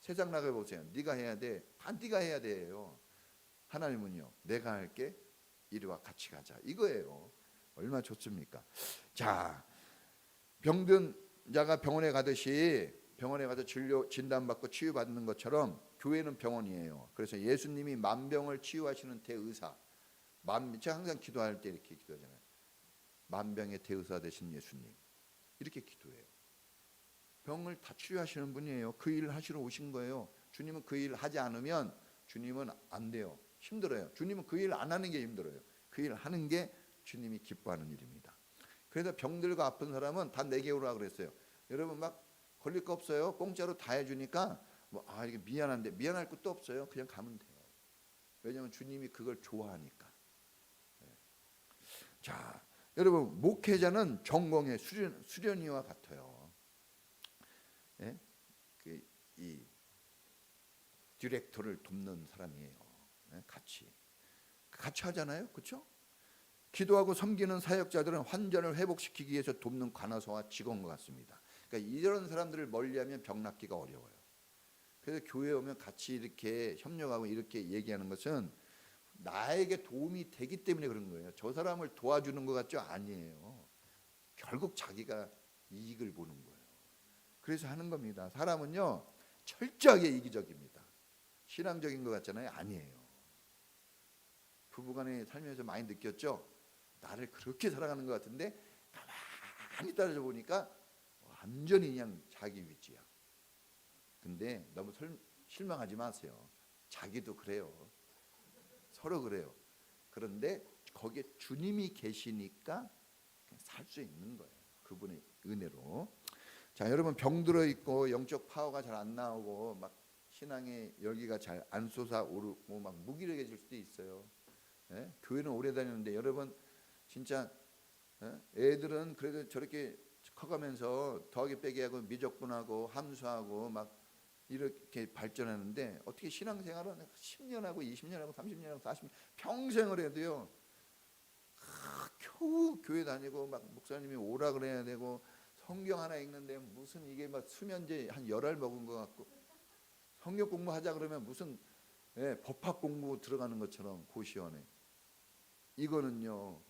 세상 나가 보세요. 네가 해야 돼. 다 네가 해야 돼요. 하나님은요. 내가 할게. 이리와 같이 가자. 이거예요. 얼마나 좋습니까? 자, 병든 자가 병원에 가듯이 병원에 가서 진단받고 치유받는 것처럼 교회는 병원이에요. 그래서 예수님이 만병을 치유하시는 대의사. 제가 항상 기도할 때 이렇게 기도하잖아요. 만병의 대의사 되신 예수님. 이렇게 기도해요. 병을 다 치유하시는 분이에요. 그 일을 하시러 오신 거예요. 주님은 그 일을 하지 않으면 주님은 안 돼요. 힘들어요. 주님은 그 일을 안 하는 게 힘들어요. 그 일을 하는 게 주님이 기뻐하는 일입니다. 그래서 병들고 아픈 사람은 다 내게 오라 그랬어요. 여러분 막 걸릴 거 없어요. 공짜로 다 해주니까 이게 미안한데 미안할 것도 없어요. 그냥 가면 돼요. 왜냐하면 주님이 그걸 좋아하니까. 자, 여러분 목회자는 전공의 수련이와 같아요. 이 디렉터를 돕는 사람이에요. 같이 하잖아요, 그렇죠? 기도하고 섬기는 사역자들은 환자를 회복시키기 위해서 돕는 간호사와 직원과 같습니다. 그러니까 이런 사람들을 멀리하면 병 낫기가 어려워요. 그래서 교회에 오면 같이 이렇게 협력하고 이렇게 얘기하는 것은 나에게 도움이 되기 때문에 그런 거예요. 저 사람을 도와주는 것 같죠? 아니에요. 결국 자기가 이익을 보는 거예요. 그래서 하는 겁니다. 사람은요 철저하게 이기적입니다. 신앙적인 것 같잖아요. 아니에요. 부부간에 살면서 많이 느꼈죠? 나를 그렇게 사랑하는 것 같은데 가만히 따라줘 보니까 완전히 그냥 자기 위주야. 근데 너무 실망하지 마세요. 자기도 그래요. 서로 그래요. 그런데 거기에 주님이 계시니까 살 수 있는 거예요. 그분의 은혜로. 자, 여러분 병들어 있고 영적 파워가 잘 안 나오고 막 신앙의 열기가 잘 안 솟아오르고 막 무기력해질 수도 있어요. 예? 교회는 오래 다녔는데 여러분 진짜 애들은 그래도 저렇게 커가면서 더하기 빼기 하고 미적분하고 함수하고 막 이렇게 발전하는데 어떻게 신앙생활은 10년 하고 20년 하고 30년 하고 40년 평생을 해도요 겨우 교회 다니고 막 목사님이 오라 그래야 되고 성경 하나 읽는데 무슨 이게 막 수면제 한 열알 먹은 것 같고 성경 공부하자 그러면 무슨 법학 공부 들어가는 것처럼 고시원에 이거는요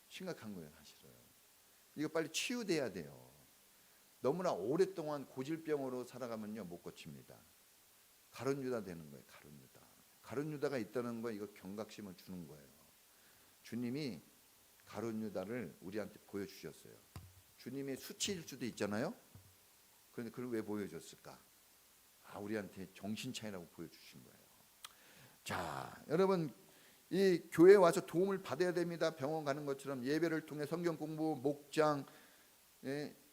심각한 거예요 사실은. 이거 빨리 치유돼야 돼요. 너무나 오랫동안 고질병으로 살아가면요 못 고칩니다. 가룟 유다 되는 거예요. 가룟 유다. 가룟 유다가 있다는 거 이거 경각심을 주는 거예요. 주님이 가룟 유다를 우리한테 보여주셨어요. 주님의 수치일 수도 있잖아요. 그런데 그걸 왜 보여줬을까? 우리한테 정신 차리라고 보여주신 거예요. 자, 여러분 이 교회에 와서 도움을 받아야 됩니다. 병원 가는 것처럼 예배를 통해 성경 공부, 목장,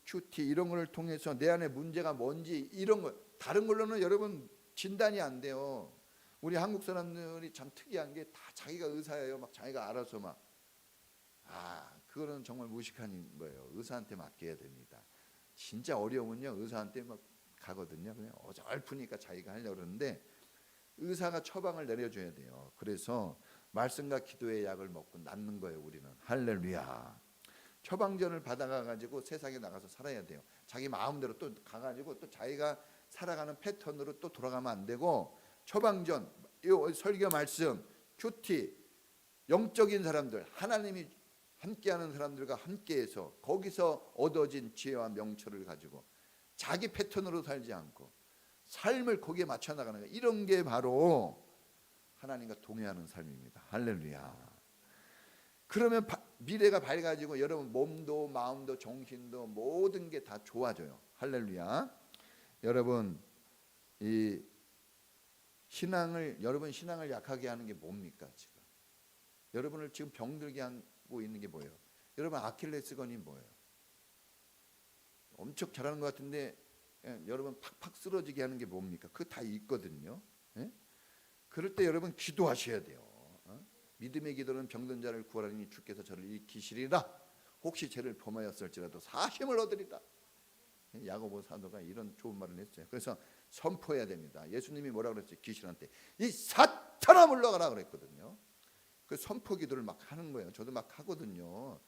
큐티 이런 거를 통해서 내 안에 문제가 뭔지 이런 거 다른 걸로는 여러분 진단이 안 돼요. 우리 한국 사람들이 참 특이한 게 다 자기가 의사예요. 막 자기가 알아서 막 그거는 정말 무식한 거예요. 의사한테 맡겨야 됩니다. 진짜 어려우면요 의사한테 막 가거든요. 그냥 어설프니까 자기가 하려고 그러는데 의사가 처방을 내려줘야 돼요. 그래서 말씀과 기도의 약을 먹고 낫는 거예요. 우리는 할렐루야. 처방전을 받아가지고 세상에 나가서 살아야 돼요. 자기 마음대로 또 가가지고 또 자기가 살아가는 패턴으로 또 돌아가면 안 되고 처방전, 설교 말씀, 큐티, 영적인 사람들, 하나님이 함께하는 사람들과 함께해서 거기서 얻어진 지혜와 명철을 가지고 자기 패턴으로 살지 않고 삶을 거기에 맞춰 나가는 거예요. 이런 게 바로 하나님과 동행하는 삶입니다. 할렐루야. 그러면 미래가 밝아지고 여러분 몸도 마음도 정신도 모든 게 다 좋아져요. 할렐루야. 여러분 이 여러분 신앙을 약하게 하는 게 뭡니까 지금? 여러분을 지금 병들게 하고 있는 게 뭐예요? 여러분 아킬레스건이 뭐예요? 엄청 잘하는 것 같은데 여러분 팍팍 쓰러지게 하는 게 뭡니까? 그거 다 있거든요. 그럴 때 여러분 기도하셔야 돼요. 믿음의 기도는 병든 자를 구하리니 주께서 저를 일으키시리라. 혹시 죄를 범하였을지라도 사심을 얻으리다. 야고보 사도가 이런 좋은 말을 했어요. 그래서 선포해야 됩니다. 예수님이 뭐라고 그랬어요? 귀신한테 이 사탄아 물러가라 그랬거든요. 그 선포 기도를 막 하는 거예요. 저도 막 하거든요.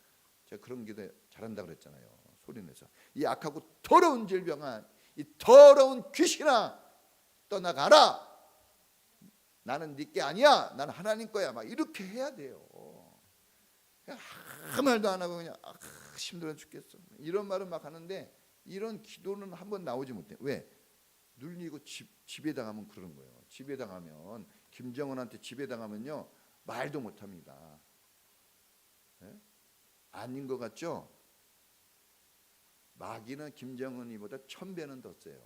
제가 그런 기도 잘한다 그랬잖아요. 소리내서 이 악하고 더러운 질병아, 이 더러운 귀신아 떠나가라. 나는 네게 아니야. 나는 하나님 거야. 막 이렇게 해야 돼요. 그냥 아무 말도 안 하고 그냥 힘들어 죽겠어. 이런 말은 막 하는데 이런 기도는 한번 나오지 못해. 왜? 눌리고 지배당하면 그러는 거예요. 지배당하면 김정은한테 지배당하면요 말도 못합니다. 아닌 것 같죠? 마귀는 김정은이보다 1000배는 더 세요.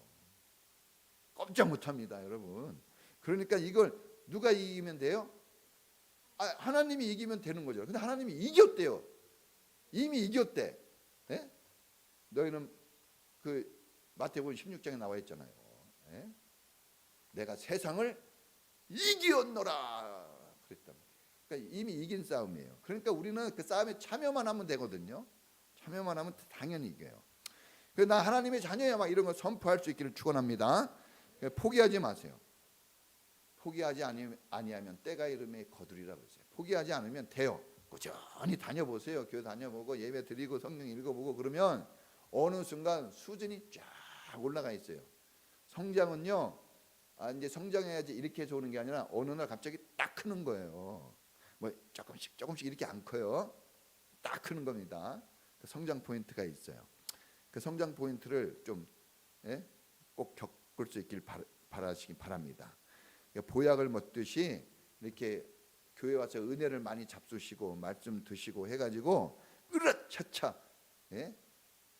꼼짝 못합니다, 여러분. 그러니까 이걸 누가 이기면 돼요? 하나님이 이기면 되는 거죠. 근데 하나님이 이겼대요. 이미 이겼대. 너희는 그 마태복음 16장에 나와 있잖아요. 내가 세상을 이기었노라 그랬단 말이에요. 그러니까 이미 이긴 싸움이에요. 그러니까 우리는 그 싸움에 참여만 하면 되거든요. 참여만 하면 당연히 이겨요. 그래서 나 하나님의 자녀야 막 이런 거 선포할 수 있기를 축원합니다. 포기하지 마세요. 포기하지 아니하면 때가 이름에 거두리라 그랬어요. 포기하지 않으면 돼요. 꾸준히 다녀보세요. 교회 다녀보고 예배 드리고 성경 읽어보고 그러면 어느 순간 수준이 쫙 올라가 있어요. 성장은요, 이제 성장해야지 이렇게 해서 오는 게 아니라 어느 날 갑자기 딱 크는 거예요. 뭐 조금씩 이렇게 안 커요. 딱 크는 겁니다. 그 성장 포인트가 있어요. 그 성장 포인트를 좀 꼭 겪을 수 있길 바라시기 바랍니다. 보약을 먹듯이 이렇게 교회 와서 은혜를 많이 잡수시고 말씀 드시고 해가지고 으라차차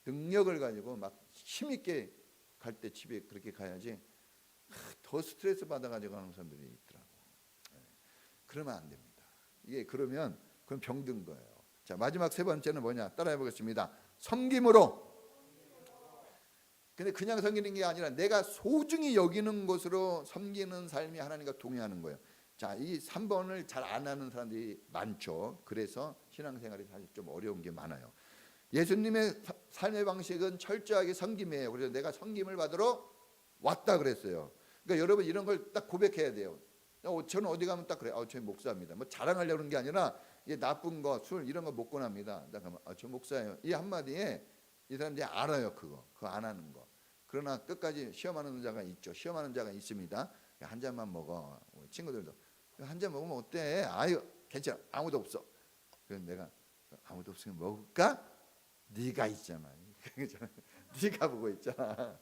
능력을 가지고 막 힘있게 갈 때 집에 그렇게 가야지 더 스트레스 받아가지고 하는 사람들이 있더라고. 그러면 안 됩니다. 이게 그러면 그건 병든 거예요. 자, 마지막 세 번째는 뭐냐? 따라해 보겠습니다. 섬김으로 근데 그냥 섬기는 게 아니라 내가 소중히 여기는 것으로 섬기는 삶이 하나님과 동행하는 거예요. 자, 이 3번을 잘 안 하는 사람들이 많죠. 그래서 신앙생활이 사실 좀 어려운 게 많아요. 예수님의 삶의 방식은 철저하게 섬김이에요. 그래서 내가 섬김을 받으러 왔다 그랬어요. 그러니까 여러분 이런 걸 딱 고백해야 돼요. 저는 어디 가면 딱 그래요. 저희 목사입니다. 뭐 자랑하려고 그런 게 아니라 이게 나쁜 거, 술 이런 거 먹고 납니다. 그러면 저 목사예요. 이 한마디에 이 사람들이 알아요. 그거 안 하는 거. 그러나 끝까지 시험하는 자가 있죠. 시험하는 자가 있습니다. 한 잔만 먹어. 친구들도 한 잔 먹으면 어때? 아유 괜찮아. 아무도 없어. 그래서 내가 아무도 없으면 먹을까? 네가 있잖아. 네가 보고 있잖아.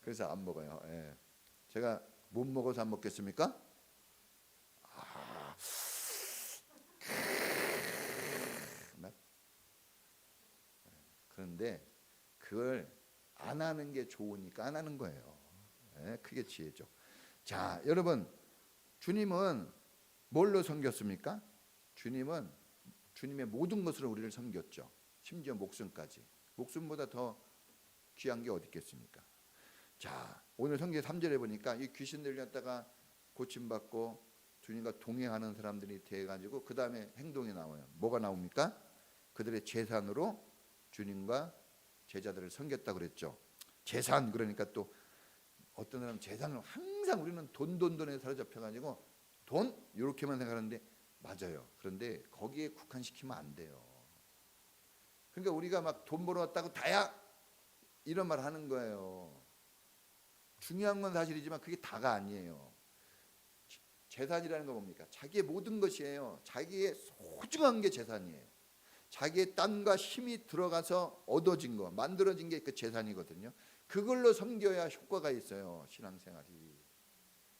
그래서 안 먹어요. 예. 제가 못 먹어서 안 먹겠습니까? 그런데 그걸 안 하는 게 좋으니까 안 하는 거예요. 예, 그게 지혜죠. 자, 여러분, 주님은 뭘로 섬겼습니까? 주님은 주님의 모든 것으로 우리를 섬겼죠. 심지어 목숨까지. 목숨보다 더 귀한 게 어디 있겠습니까? 자, 오늘 성경 3절에 보니까 이 귀신 들렸다가 고침받고 주님과 동행하는 사람들이 돼가지고 그 다음에 행동이 나와요. 뭐가 나옵니까? 그들의 재산으로 주님과 제자들을 섬겼다 그랬죠. 재산, 그러니까 또 어떤 사람 재산을 항상 우리는 돈에 사로잡혀가지고 돈 이렇게만 생각하는데 맞아요. 그런데 거기에 국한시키면 안 돼요. 그러니까 우리가 막 돈 벌어왔다고 다야 이런 말 하는 거예요. 중요한 건 사실이지만 그게 다가 아니에요. 재산이라는 거 뭡니까? 자기의 모든 것이에요. 자기의 소중한 게 재산이에요. 자기의 땀과 힘이 들어가서 얻어진 거, 만들어진 게 그 재산이거든요. 그걸로 섬겨야 효과가 있어요. 신앙생활이.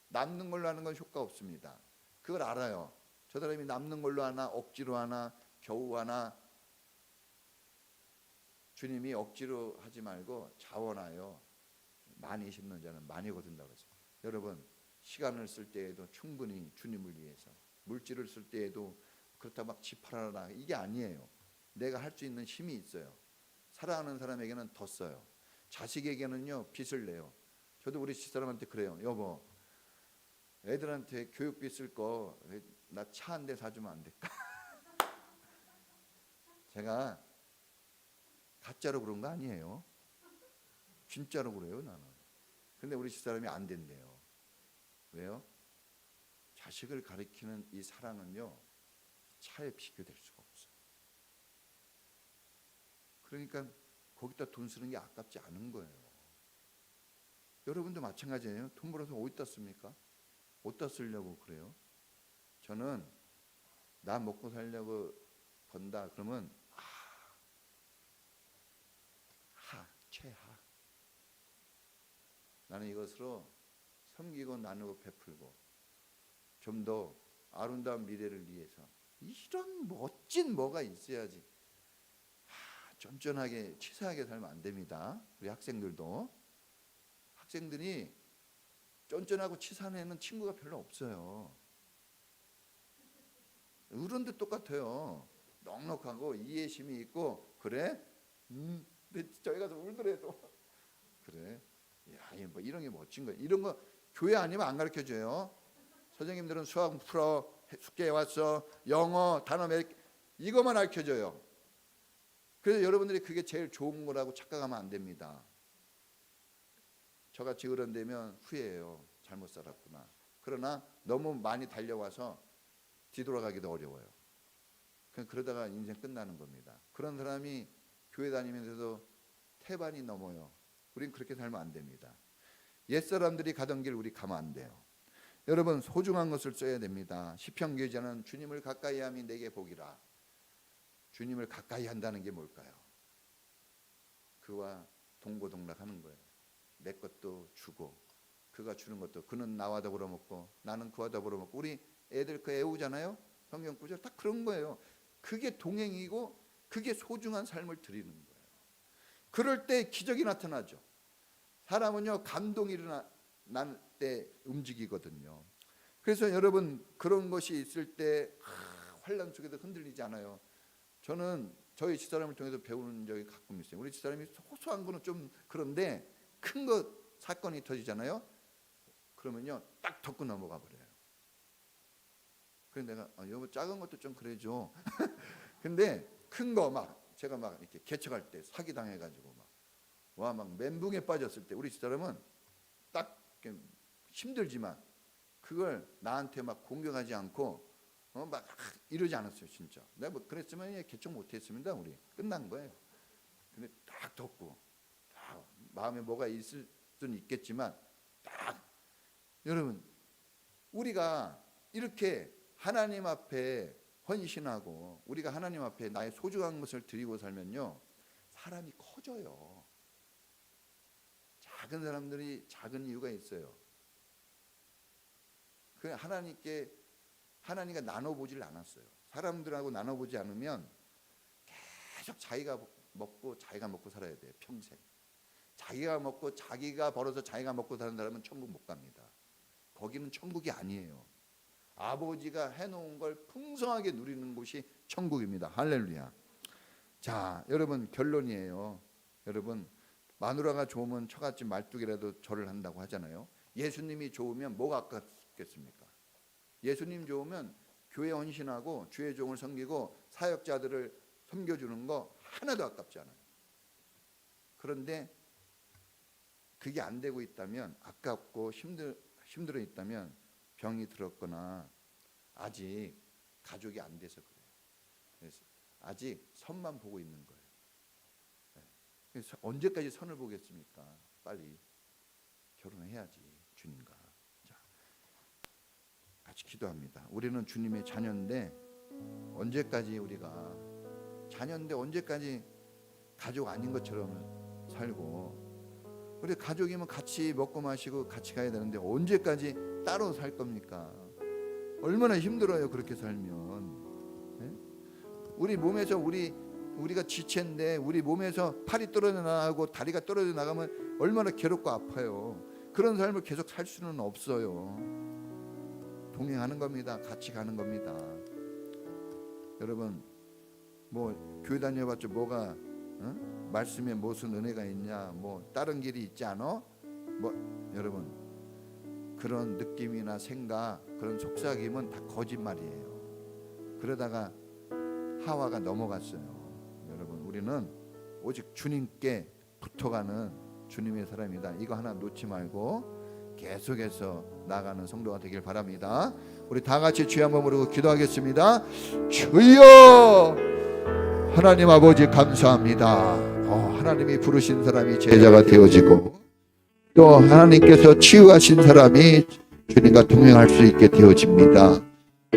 남는 걸로 하는 건 효과 없습니다. 그걸 알아요. 저 사람이 남는 걸로 하나, 억지로 하나, 겨우 하나. 주님이 억지로 하지 말고 자원하여 많이 심는 자는 많이 거둔다고 했어요. 여러분, 시간을 쓸 때에도 충분히 주님을 위해서, 물질을 쓸 때에도 그렇다고 막 지팔아라 이게 아니에요. 내가 할 수 있는 힘이 있어요. 사랑하는 사람에게는 더 써요. 자식에게는요 빚을 내요. 저도 우리 집사람한테 그래요. 여보, 애들한테 교육비 쓸 거 나 차 한 대 사주면 안 될까? 제가 가짜로 그런 거 아니에요. 진짜로 그래요 나는. 근데 우리 집사람이 안 된대요. 왜요? 자식을 가리키는 이 사랑은요 차에 비교될 수가 없어요. 그러니까 거기다 돈 쓰는 게 아깝지 않은 거예요. 여러분도 마찬가지예요. 돈 벌어서 어디다 씁니까? 어디다 쓰려고 그래요? 저는 나 먹고 살려고 번다 그러면 최하. 나는 이것으로 섬기고 나누고 베풀고 좀 더 아름다운 미래를 위해서 이런 멋진 뭐가 있어야지. 쫀쫀하게 치사하게 살면 안 됩니다. 우리 학생들도. 학생들이 쫀쫀하고 치사한 애는 친구가 별로 없어요. 어른도 똑같아요. 넉넉하고 이해심이 있고 그래? 근데 저희 가서 울더라도 그래. 야, 뭐 이런 게 멋진 거예요. 이런 거 교회 아니면 안 가르쳐줘요. 선생님들은 수학 풀어, 숙제 왔어, 영어 단어 몇 이것만 가르쳐줘요. 그래서 여러분들이 그게 제일 좋은 거라고 착각하면 안 됩니다. 저같이 어른 되면 후회해요. 잘못 살았구나. 그러나 너무 많이 달려와서 뒤돌아가기도 어려워요. 그러다가 인생 끝나는 겁니다. 그런 사람이 교회 다니면서도 태반이 넘어요. 우린 그렇게 살면 안 됩니다. 옛사람들이 가던 길 우리 가면 안 돼요. 여러분 소중한 것을 써야 됩니다. 시편 기자는 주님을 가까이 함이 내게 복이라. 주님을 가까이 한다는 게 뭘까요? 그와 동고동락하는 거예요. 내 것도 주고 그가 주는 것도 그는 나와 더불어 먹고 나는 그와 더불어 먹고 우리 애들 그 애우잖아요. 성경 구절 딱 그런 거예요. 그게 동행이고 그게 소중한 삶을 드리는 거예요. 그럴 때 기적이 나타나죠. 사람은요 감동이 일어날 때 움직이거든요. 그래서 여러분 그런 것이 있을 때 환란 속에도 흔들리지 않아요. 저는 저희 집사람을 통해서 배우는 적이 가끔 있어요. 우리 집사람이 소소한 거는 좀 그런데 큰 거 사건이 터지잖아요. 그러면요 딱 덮고 넘어가 버려요. 그래서 내가 여보 작은 것도 좀 그래줘. 근데 큰 거 막 제가 막 이렇게 개척할 때 사기 당해가지고 막 멘붕에 빠졌을 때 우리 집사람은 딱 힘들지만 그걸 나한테 막 공격하지 않고 막 이러지 않았어요. 진짜 내가 뭐 그랬으면 개척 못했습니다. 우리 끝난 거예요. 근데 딱 덮고 딱 마음에 뭐가 있을 수는 있겠지만 딱 여러분 우리가 이렇게 하나님 앞에 헌신하고 우리가 하나님 앞에 나의 소중한 것을 드리고 살면요 사람이 커져요. 작은 사람들이 작은 이유가 있어요. 그 하나님과 나눠보질 않았어요. 사람들하고 나눠보지 않으면 계속 자기가 먹고 살아야 돼요. 평생. 자기가 먹고 자기가 벌어서 자기가 먹고 사는 사람은 천국 못 갑니다. 거기는 천국이 아니에요. 아버지가 해놓은 걸 풍성하게 누리는 곳이 천국입니다. 할렐루야. 자, 여러분 결론이에요. 여러분 마누라가 좋으면 처갓집 말뚝이라도 절을 한다고 하잖아요. 예수님이 좋으면 뭐가 아깝겠습니까? 예수님 좋으면 교회 헌신하고 주의 종을 섬기고 사역자들을 섬겨주는 거 하나도 아깝지 않아요. 그런데 그게 안 되고 있다면 아깝고 힘들어 있다면 병이 들었거나 아직 가족이 안 돼서 그래요. 그래서 아직 선만 보고 있는 거예요. 그래서 언제까지 선을 보겠습니까? 빨리 결혼을 해야지 주님과. 자, 같이 기도합니다. 우리는 주님의 자녀인데 언제까지 우리가 자녀인데 언제까지 가족 아닌 것처럼 살고 우리 가족이면 같이 먹고 마시고 같이 가야 되는데 언제까지 따로 살 겁니까? 얼마나 힘들어요 그렇게 살면. 네? 우리 몸에서 우리가 지체인데 우리 몸에서 팔이 떨어져 나가고 다리가 떨어져 나가면 얼마나 괴롭고 아파요. 그런 삶을 계속 살 수는 없어요. 동행하는 겁니다. 같이 가는 겁니다. 여러분 뭐 교회 다녀봤자 뭐가 말씀에 무슨 은혜가 있냐, 뭐 다른 길이 있지 않아? 뭐 여러분 그런 느낌이나 생각, 그런 속삭임은 다 거짓말이에요. 그러다가 하와가 넘어갔어요. 여러분 우리는 오직 주님께 붙어가는 주님의 사람이다. 이거 하나 놓지 말고 계속해서 나가는 성도가 되길 바랍니다. 우리 다 같이 주여 한번 부르고 기도하겠습니다. 주여 하나님 아버지 감사합니다. 하나님이 부르신 사람이 제자가 되어지고 또 하나님께서 치유하신 사람이 주님과 동행할 수 있게 되어집니다.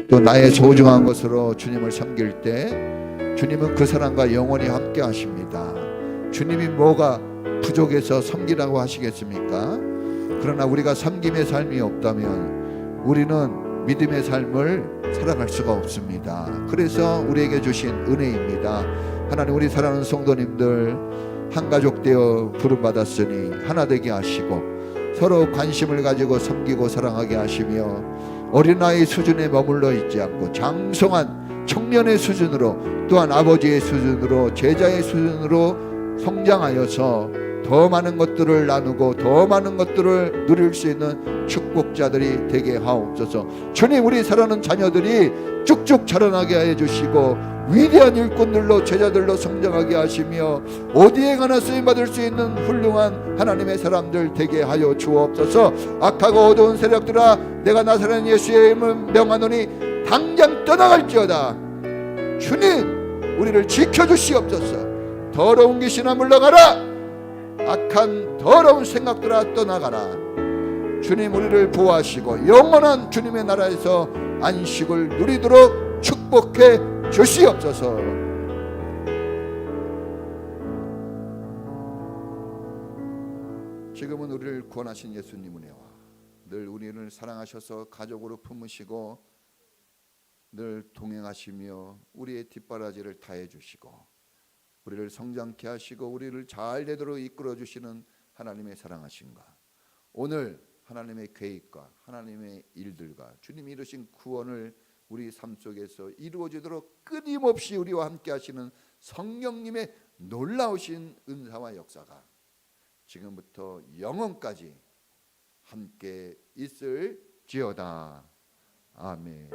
또 나의 소중한 것으로 주님을 섬길 때 주님은 그 사람과 영원히 함께 하십니다. 주님이 뭐가 부족해서 섬기라고 하시겠습니까? 그러나 우리가 섬김의 삶이 없다면 우리는 믿음의 삶을 살아갈 수가 없습니다. 그래서 우리에게 주신 은혜입니다. 하나님 우리 사랑하는 성도님들 한가족 되어 부름받았으니 하나 되게 하시고 서로 관심을 가지고 섬기고 사랑하게 하시며 어린아이 수준에 머물러 있지 않고 장성한 청년의 수준으로 또한 아버지의 수준으로 제자의 수준으로 성장하여서 더 많은 것들을 나누고 더 많은 것들을 누릴 수 있는 축복자들이 되게 하옵소서. 주님 우리 사랑하는 자녀들이 쭉쭉 자라나게 해주시고 위대한 일꾼들로 제자들로 성장하게 하시며 어디에 가나 쓰임받을 수 있는 훌륭한 하나님의 사람들 되게 하여 주옵소서. 악하고 어두운 세력들아 내가 나사렛 예수의 이름을 명하노니 당장 떠나갈지어다. 주님 우리를 지켜주시옵소서. 더러운 귀신아 물러가라. 악한 더러운 생각들아 떠나가라. 주님 우리를 보호하시고 영원한 주님의 나라에서 안식을 누리도록 축복해 주시옵소서. 지금은 우리를 구원하신 예수님 은혜와 늘 우리를 사랑하셔서 가족으로 품으시고 늘 동행하시며 우리의 뒷바라지를 다해 주시고 우리를 성장케 하시고 우리를 잘 되도록 이끌어 주시는 하나님의 사랑하심과 오늘 하나님의 계획과 하나님의 일들과 주님이 이루신 구원을 우리 삶 속에서 이루어지도록 끊임없이 우리와 함께 하시는 성령님의 놀라우신 은사와 역사가 지금부터 영원까지 함께 있을지어다. 아멘.